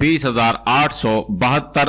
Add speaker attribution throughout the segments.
Speaker 1: 20,872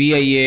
Speaker 1: PIA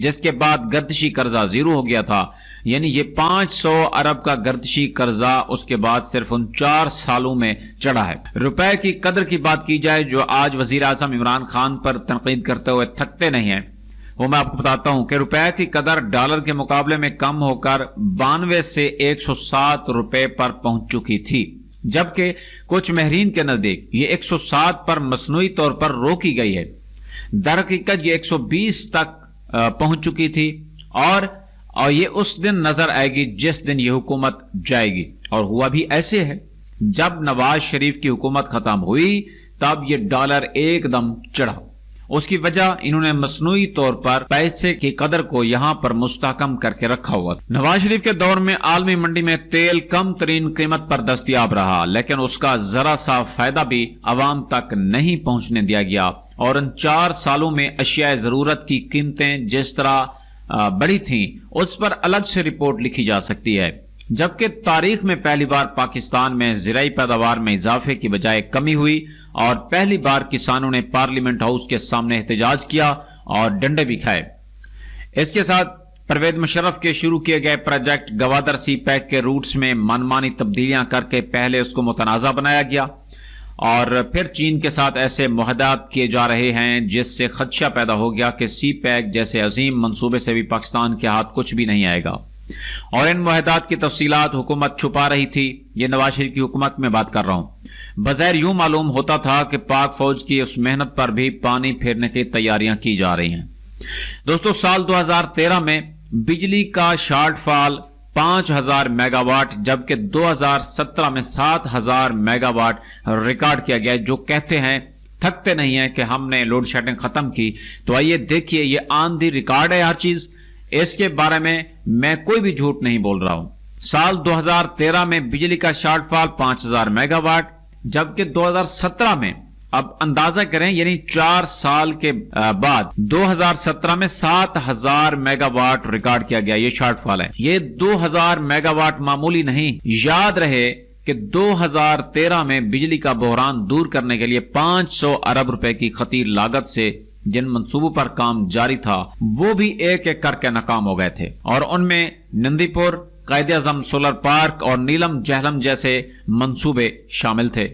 Speaker 1: جس کے بعد گردشی قرضہ زیرو ہو گیا تھا. یعنی یہ 500 ارب کا گردشی قرضہ اس کے بعد صرف ان 4 سالوں میں چڑھا ہے. روپے کی قدر کی بات کی جائے جو آج وزیر اعظم عمران خان پر تنقید کرتے ہوئے تھکتے نہیں ہیں، وہ میں آپ کو بتاتا ہوں کہ روپے کی قدر ڈالر کے مقابلے میں کم ہو کر 92 سے 107 روپے پر پہنچ چکی تھی، جبکہ کچھ ماہرین کے نزدیک یہ 107 پر مصنوعی طور پر روکی گئی ہے. در حقیقت یہ 120 تک پہنچ چکی تھی اور یہ اس دن نظر آئے گی جس دن یہ حکومت جائے گی. اور ہوا بھی ایسے ہے، جب نواز شریف کی حکومت ختم ہوئی تب یہ ڈالر ایک دم چڑھا. اس کی وجہ انہوں نے مصنوعی طور پر پیسے کی قدر کو یہاں پر مستحکم کر کے رکھا ہوا. نواز شریف کے دور میں عالمی منڈی میں تیل کم ترین قیمت پر دستیاب رہا، لیکن اس کا ذرا سا فائدہ بھی عوام تک نہیں پہنچنے دیا گیا. اور ان 4 سالوں میں اشیاء ضرورت کی قیمتیں جس طرح بڑھی تھیں اس پر الگ سے رپورٹ لکھی جا سکتی ہے. جبکہ تاریخ میں پہلی بار پاکستان میں زرعی پیداوار میں اضافے کی بجائے کمی ہوئی اور پہلی بار کسانوں نے پارلیمنٹ ہاؤس کے سامنے احتجاج کیا اور ڈنڈے بھی کھائے. اس کے ساتھ پرویز مشرف کے شروع کیے گئے پروجیکٹ گوادر سی پیک کے روٹس میں منمانی تبدیلیاں کر کے پہلے اس کو متنازع بنایا گیا اور پھر چین کے ساتھ ایسے معاہدات کیے جا رہے ہیں جس سے خدشہ پیدا ہو گیا کہ سی پیک جیسے عظیم منصوبے سے بھی پاکستان کے ہاتھ کچھ بھی نہیں آئے گا. اور ان معاہدات کی تفصیلات حکومت چھپا رہی تھی. یہ نواز شریف کی حکومت میں بات کر رہا ہوں. بظاہر یوں معلوم ہوتا تھا کہ پاک فوج کی اس محنت پر بھی پانی پھیرنے کی تیاریاں کی جا رہی ہیں. دوستو سال 2013 میں بجلی کا شارٹ فال 5000 میگا واٹ جبکہ 2017 میں 7000 میگا واٹ ریکارڈ کیا گیا، جو کہتے ہیں تھکتے نہیں ہیں کہ ہم نے لوڈ شیڈنگ ختم کی. تو آئیے دیکھیے یہ آن دی ریکارڈ ہے ہر چیز، اس کے بارے میں کوئی بھی جھوٹ نہیں بول رہا ہوں. سال 2013 میں بجلی کا شارٹ فال 5000 میگا واٹ جبکہ 2017 میں، اب اندازہ کریں یعنی 4 سال کے بعد 2017 میں 7000 میگا واٹ ریکارڈ کیا گیا. یہ شارٹ فال ہے. یہ 2000 میگا واٹ معمولی نہیں. یاد رہے کہ 2013 میں بجلی کا بحران دور کرنے کے لیے 500 ارب روپے کی خطیر لاگت سے جن منصوبوں پر کام جاری تھا وہ بھی ایک ایک کر کے ناکام ہو گئے تھے. اور ان میں نندی پور، قائد اعظم سولر پارک اور نیلم جہلم جیسے منصوبے شامل تھے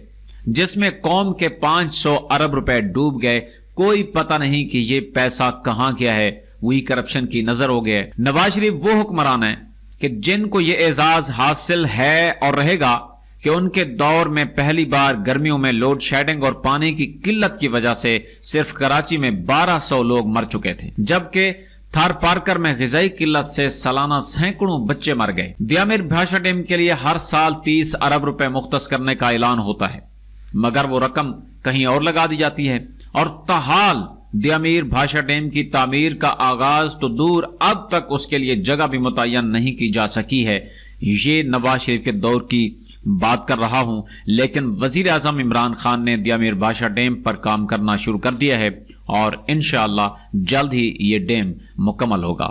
Speaker 1: جس میں قوم کے 500 ارب روپے ڈوب گئے. کوئی پتہ نہیں کہ یہ پیسہ کہاں گیا ہے. وہی کرپشن کی نظر ہو گئے. نواز شریف وہ حکمران ہیں کہ جن کو یہ اعزاز حاصل ہے اور رہے گا کہ ان کے دور میں پہلی بار گرمیوں میں لوڈ شیڈنگ اور پانی کی قلت کی وجہ سے صرف کراچی میں 1200 لوگ مر چکے تھے، جبکہ تھار پارکر میں غذائی قلت سے سالانہ سینکڑوں بچے مر گئے. دیامیر بھاشا ڈیم کے لیے ہر سال 30 ارب روپے مختص کرنے کا اعلان ہوتا ہے مگر وہ رقم کہیں اور لگا دی جاتی ہے اور تاحال دیامیر بھاشا ڈیم کی تعمیر کا آغاز تو دور اب تک اس کے لیے جگہ بھی متعین نہیں کی جا سکی ہے. یہ نواز شریف کے دور کی بات کر رہا ہوں، لیکن وزیر اعظم عمران خان نے دیامیر بھاشا ڈیم پر کام کرنا شروع کر دیا ہے اور انشاءاللہ جلد ہی یہ ڈیم مکمل ہوگا.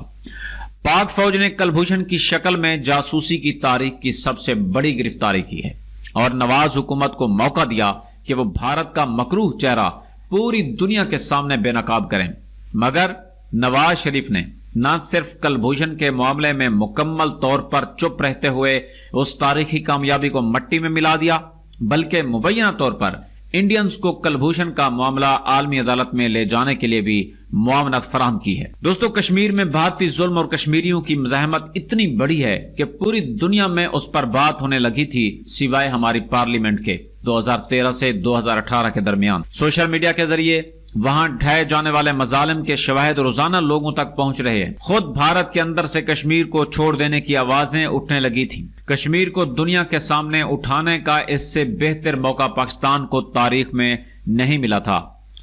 Speaker 1: پاک فوج نے کلبھوشن کی شکل میں جاسوسی کی تاریخ کی سب سے بڑی گرفتاری کی ہے اور نواز حکومت کو موقع دیا کہ وہ بھارت کا مکروہ چہرہ پوری دنیا کے سامنے بے نقاب کریں. مگر نواز شریف نے نہ صرف کلبھوشن کے معاملے میں مکمل طور پر چپ رہتے ہوئے اس تاریخی کامیابی کو مٹی میں ملا دیا بلکہ مبینہ طور پر انڈینز کو کلبھوشن کا معاملہ عالمی عدالت میں لے جانے کے لیے بھی معاونت فراہم کی ہے. دوستو کشمیر میں بھارتی ظلم اور کشمیریوں کی مزاحمت اتنی بڑی ہے کہ پوری دنیا میں اس پر بات ہونے لگی تھی سوائے ہماری پارلیمنٹ کے. 2013 سے 2018 کے درمیان سوشل میڈیا کے ذریعے وہاں ڈھائے جانے والے مظالم کے شواہد روزانہ لوگوں تک پہنچ رہے ہیں. خود بھارت کے اندر سے کشمیر کو چھوڑ دینے کی آوازیں اٹھنے لگی تھی. کشمیر کو دنیا کے سامنے اٹھانے کا اس سے بہتر موقع پاکستان کو تاریخ میں نہیں ملا تھا.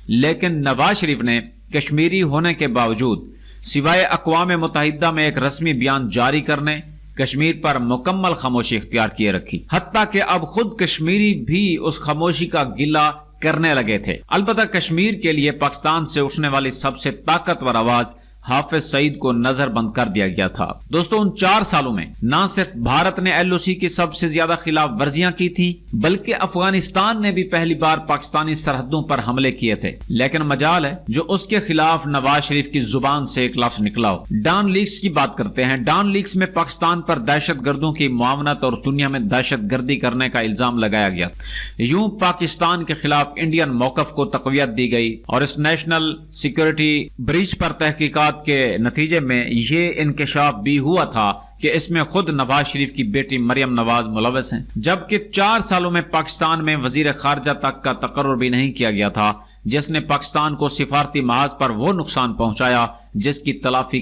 Speaker 1: لیکن نواز شریف نے کشمیری ہونے کے باوجود سوائے اقوام متحدہ میں ایک رسمی بیان جاری کرنے کشمیر پر مکمل خاموشی اختیار کیے رکھی، حتیٰ کہ اب خود کشمیری بھی اس خاموشی کا گلہ کرنے لگے تھے. البتہ کشمیر کے لیے پاکستان سے اٹھنے والی سب سے طاقتور آواز حافظ سعید کو نظر بند کر دیا گیا تھا۔ دوستو ان 4 سالوں میں نہ صرف بھارت نے LOC کی سب سے زیادہ خلاف ورزیاں کی تھی بلکہ افغانستان نے بھی پہلی بار پاکستانی سرحدوں پر حملے کیے تھے، لیکن مجال ہے جو اس کے خلاف نواز شریف کی زبان سے ایک لفظ نکلا ہو۔ ڈان لیکس کی بات کرتے ہیں۔ ڈان لیکس میں پاکستان پر دہشت گردوں کی معاونت اور دنیا میں دہشت گردی کرنے کا الزام لگایا گیا۔ یوں پاکستان کے خلاف انڈین موقف کو تقویت دی گئی اور اس نیشنل سیکورٹی بریچ پر تحقیقات کے نتیجے میں یہ انکشاف بھی ہوا تھا کہ اس میں خود نواز شریف کی بیٹی مریم نواز ملوث ہیں، جبکہ 4 سالوں میں پاکستان میں وزیر خارجہ تک کا تقرر بھی نہیں کیا گیا تھا جس نے پاکستان کو سفارتی محاذ پر وہ نقصان پہنچایا جس کی تلافی